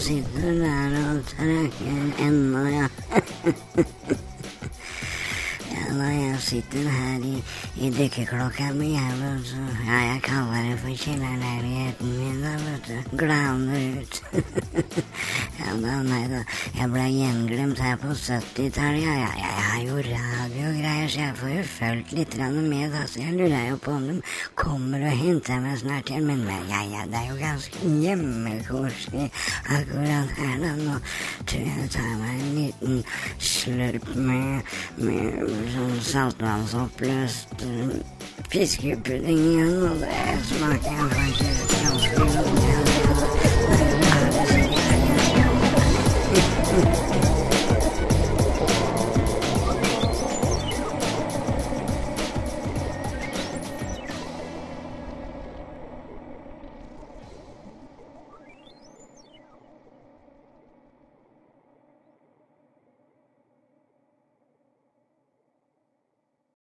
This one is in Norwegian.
sitter du der og trekker ennå, ja. Ja, da jeg sitter her i dykkerklokka mi, jeg kaller det for kjellerleiligheten min, da, vet du. Glaner ut. Ja, nei da, jeg ble gjenglemt her på 70-tallet, jeg har jo radiogreier, så jeg får jo følt litt med, da, så jeg lurer jo på om de kommer og henter meg snart igjen, men det er jo ganske hjemmekoselig akkurat her, da. Nå tror jeg tar meg en liten slurp med sånn saltvannsoppløst fiskepudding igjen, og det smaker faktisk ganske godt.